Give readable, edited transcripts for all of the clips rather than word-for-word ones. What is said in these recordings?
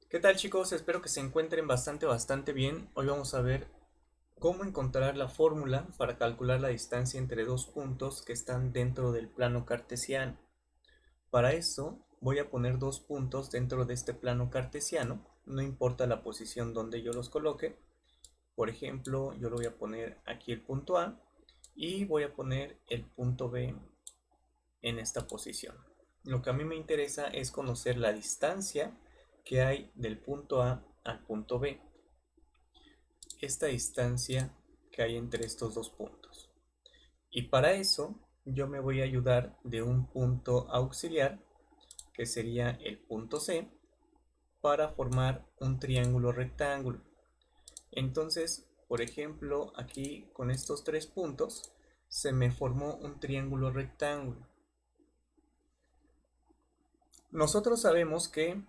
¿Qué tal, chicos? Espero que se encuentren bastante bien. Hoy vamos a ver cómo encontrar la fórmula para calcular la distancia entre dos puntos que están dentro del plano cartesiano. Para eso voy a poner dos puntos dentro de este plano cartesiano, no importa la posición donde yo los coloque. Por ejemplo, yo lo voy a poner aquí el punto A y voy a poner el punto B en esta posición. Lo que a mí me interesa es conocer la distancia que hay del punto A al punto B, esta distancia que hay entre estos dos puntos. Y para eso yo me voy a ayudar de un punto auxiliar, que sería el punto C, para formar un triángulo rectángulo. Entonces, por ejemplo, aquí con estos tres puntos se me formó un triángulo rectángulo. Nosotros sabemos que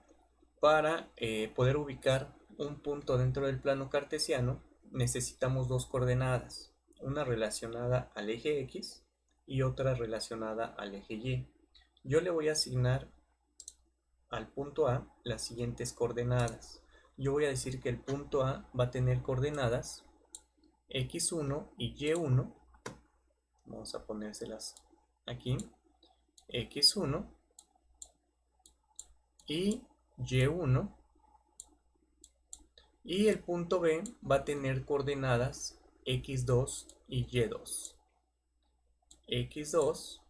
para poder ubicar un punto dentro del plano cartesiano necesitamos dos coordenadas, una relacionada al eje X y otra relacionada al eje Y. Yo le voy a asignar al punto A las siguientes coordenadas. Yo voy a decir que el punto A va a tener coordenadas x1 y y1. Vamos a ponérselas aquí. X1 y y1. Y el punto B va a tener coordenadas x2 y y2. x2,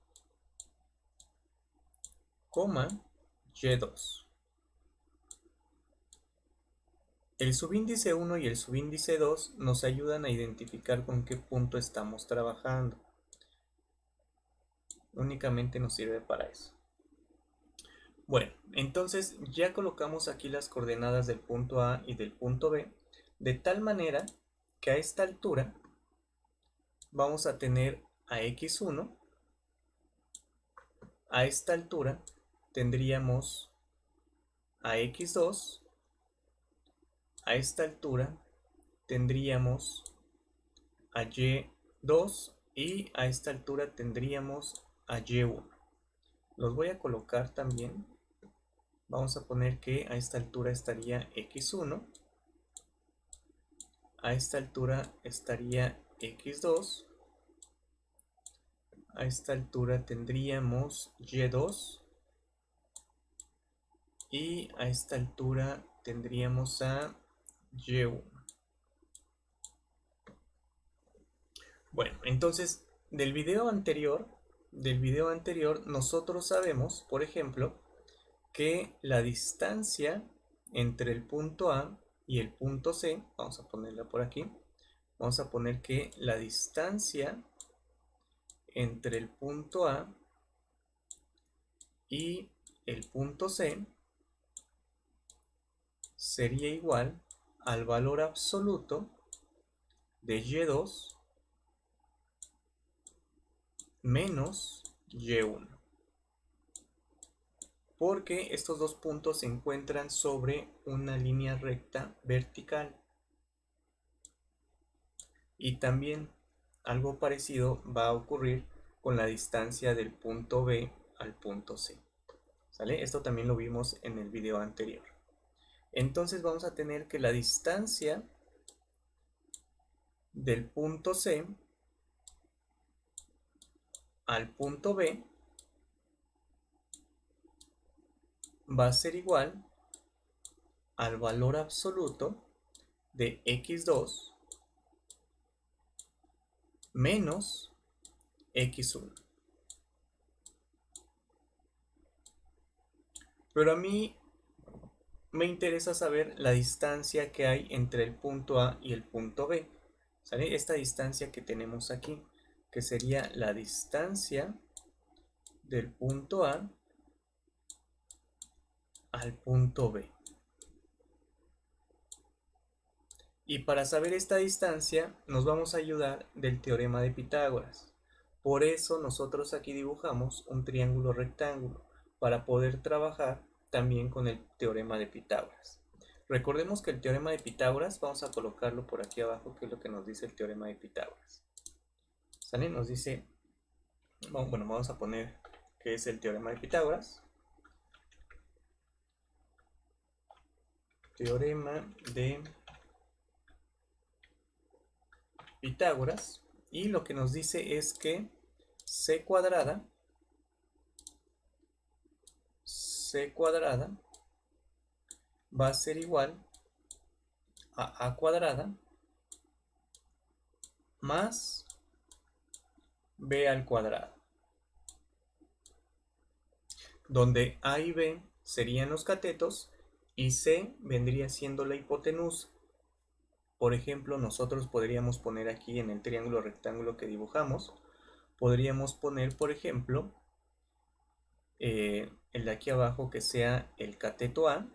y2. El subíndice 1 y el subíndice 2 nos ayudan a identificar con qué punto estamos trabajando. Únicamente nos sirve para eso. Bueno, entonces ya colocamos aquí las coordenadas del punto A y del punto B, de tal manera que a esta altura vamos a tener a x1. A esta altura tendríamos a x2. A esta altura tendríamos a y2 y a esta altura tendríamos a y1. Los voy a colocar también. Vamos a poner que a esta altura estaría x1, a esta altura estaría x2, a esta altura tendríamos y2 y a esta altura tendríamos a y1. Bueno, entonces del video anterior nosotros sabemos, por ejemplo, que la distancia entre el punto A y el punto C, vamos a ponerla por aquí, vamos a poner que la distancia entre el punto A y el punto C sería igual al valor absoluto de y2 menos y1, porque estos dos puntos se encuentran sobre una línea recta vertical. Y también algo parecido va a ocurrir con la distancia del punto B al punto C. ¿Sale? Esto también lo vimos en el video anterior. Entonces vamos a tener que la distancia del punto C al punto B va a ser igual al valor absoluto de x2 menos x1. Pero a mí me interesa saber la distancia que hay entre el punto A y el punto B. ¿Sale? Esta distancia que tenemos aquí, que sería la distancia del punto A al punto B. Y para saber esta distancia nos vamos a ayudar del teorema de Pitágoras. Por eso nosotros aquí dibujamos un triángulo rectángulo, para poder trabajar también con el teorema de Pitágoras. Recordemos que el teorema de Pitágoras, vamos a colocarlo por aquí abajo, que es lo que nos dice el teorema de Pitágoras. ¿Sale? Nos dice, bueno, vamos a poner que es el teorema de Pitágoras. teorema de Pitágoras, y lo que nos dice es que c cuadrada va a ser igual a cuadrada más b al cuadrado, donde a y b serían los catetos y c vendría siendo la hipotenusa. Por ejemplo, nosotros podríamos poner aquí en el triángulo rectángulo que dibujamos, podríamos poner, por ejemplo, el de aquí abajo que sea el cateto A,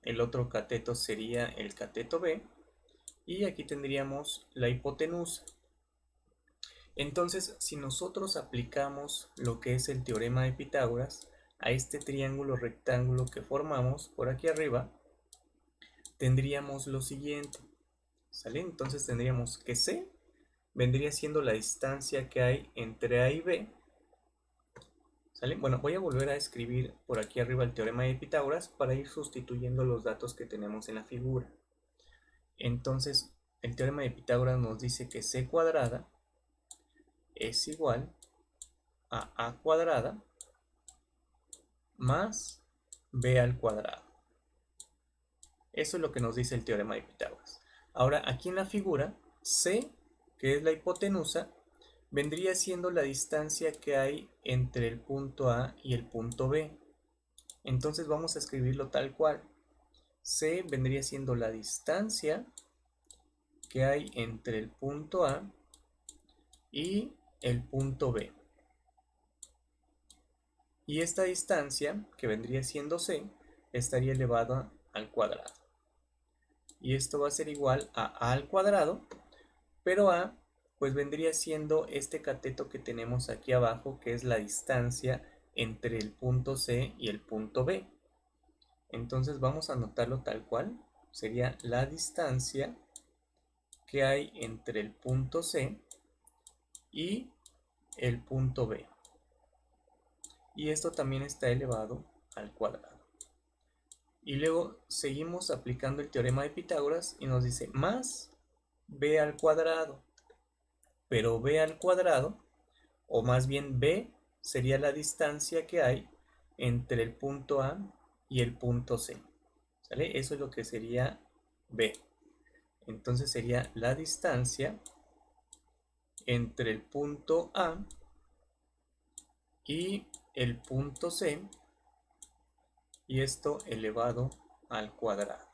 el otro cateto sería el cateto B, y aquí tendríamos la hipotenusa. Entonces, si nosotros aplicamos lo que es el teorema de Pitágoras a este triángulo rectángulo que formamos por aquí arriba, tendríamos lo siguiente, ¿sale? Entonces tendríamos que C vendría siendo la distancia que hay entre A y B, ¿sale? Bueno, voy a volver a escribir por aquí arriba el teorema de Pitágoras para ir sustituyendo los datos que tenemos en la figura. Entonces, el teorema de Pitágoras nos dice que C cuadrada es igual a cuadrada más b al cuadrado. Eso es lo que nos dice el teorema de Pitágoras. Ahora, aquí en la figura, C, que es la hipotenusa, vendría siendo la distancia que hay entre el punto A y el punto B. Entonces vamos a escribirlo tal cual. C vendría siendo la distancia que hay entre el punto A y el punto B. Y esta distancia, que vendría siendo C, estaría elevada al cuadrado. Y esto va a ser igual a al cuadrado, pero A pues vendría siendo este cateto que tenemos aquí abajo, que es la distancia entre el punto C y el punto B. Entonces vamos a anotarlo tal cual. Sería la distancia que hay entre el punto C y el punto B. Y esto también está elevado al cuadrado. Y luego seguimos aplicando el teorema de Pitágoras y nos dice más b al cuadrado. Pero b al cuadrado, o más bien b, sería la distancia que hay entre el punto A y el punto C. ¿Sale? Eso es lo que sería b. Entonces sería la distancia entre el punto A y el punto C, y esto elevado al cuadrado.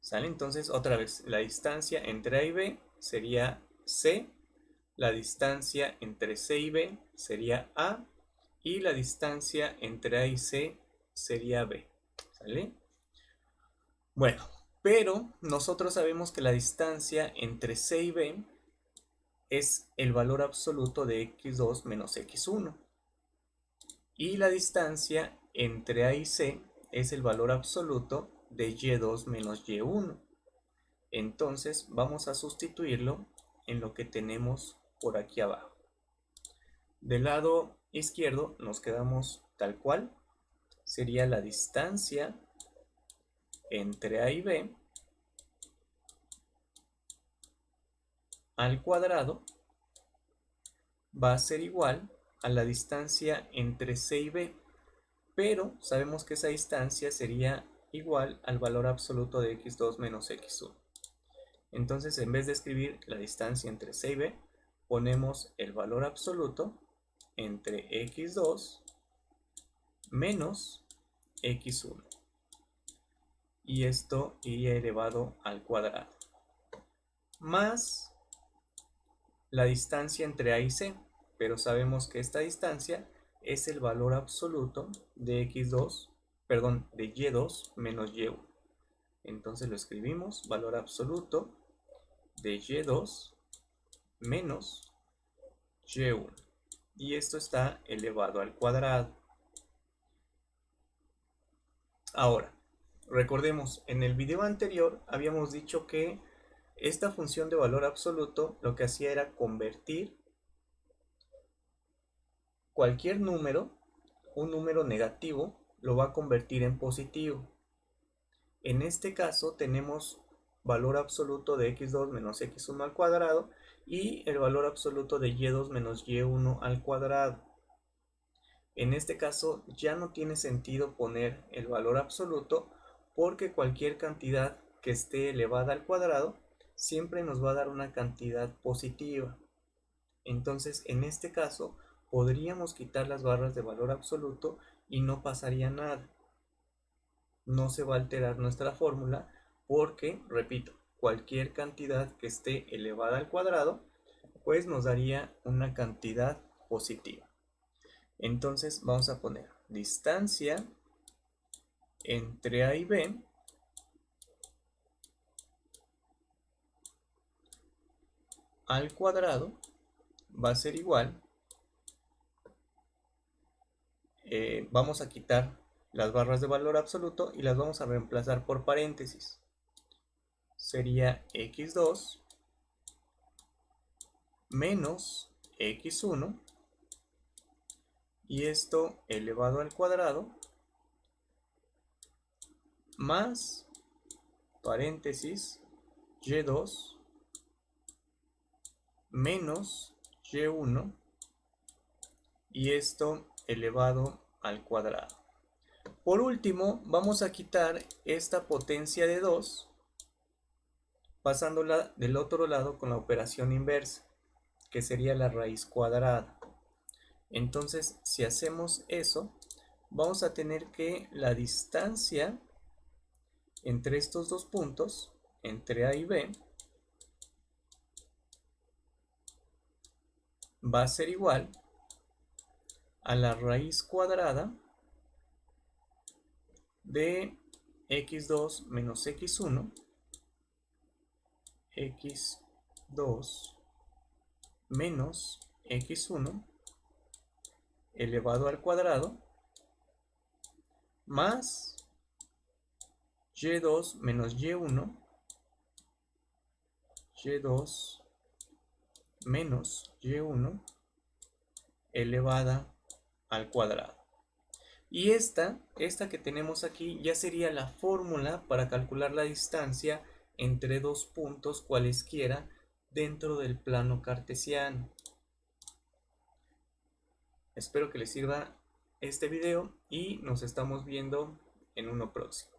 ¿Sale? Entonces otra vez, la distancia entre A y B sería C, la distancia entre C y B sería A, y la distancia entre A y C sería B. ¿Sale? Bueno, pero nosotros sabemos que la distancia entre C y B es el valor absoluto de x2 menos x1. Y la distancia entre A y C es el valor absoluto de y2 menos y1. Entonces vamos a sustituirlo en lo que tenemos por aquí abajo. Del lado izquierdo nos quedamos tal cual. Sería la distancia entre A y B al cuadrado va a ser igual a la distancia entre C y B, pero sabemos que esa distancia sería igual al valor absoluto de x2 menos x1. Entonces, en vez de escribir la distancia entre C y B, ponemos el valor absoluto entre x2 menos x1. Y esto iría elevado al cuadrado. Más la distancia entre A y C, pero sabemos que esta distancia es el valor absoluto de x2, perdón, de y2 menos y1. Entonces lo escribimos, valor absoluto de y2 menos y1. Y esto está elevado al cuadrado. Ahora, recordemos, en el video anterior habíamos dicho que esta función de valor absoluto lo que hacía era convertir cualquier número, un número negativo, lo va a convertir en positivo. En este caso tenemos valor absoluto de x2 menos x1 al cuadrado y el valor absoluto de y2 menos y1 al cuadrado. En este caso ya no tiene sentido poner el valor absoluto porque cualquier cantidad que esté elevada al cuadrado siempre nos va a dar una cantidad positiva. Entonces en este caso podríamos quitar las barras de valor absoluto y no pasaría nada. No se va a alterar nuestra fórmula porque, repito, cualquier cantidad que esté elevada al cuadrado pues nos daría una cantidad positiva. Entonces vamos a poner distancia entre A y B al cuadrado va a ser igual, vamos a quitar las barras de valor absoluto y las vamos a reemplazar por paréntesis. Sería x2 menos x1 y esto elevado al cuadrado más paréntesis y2 menos y1 y esto elevado al cuadrado. Por último, vamos a quitar esta potencia de 2 pasándola del otro lado con la operación inversa, que sería la raíz cuadrada. Entonces, si hacemos eso, vamos a tener que la distancia entre estos dos puntos, entre A y B, va a ser igual a la raíz cuadrada de x2 menos x1, x2 menos x1 elevado al cuadrado más y2 menos y1, y2 menos y1 elevada al cuadrado. Y esta que tenemos aquí ya sería la fórmula para calcular la distancia entre dos puntos cualesquiera dentro del plano cartesiano. Espero que les sirva este video y nos estamos viendo en uno próximo.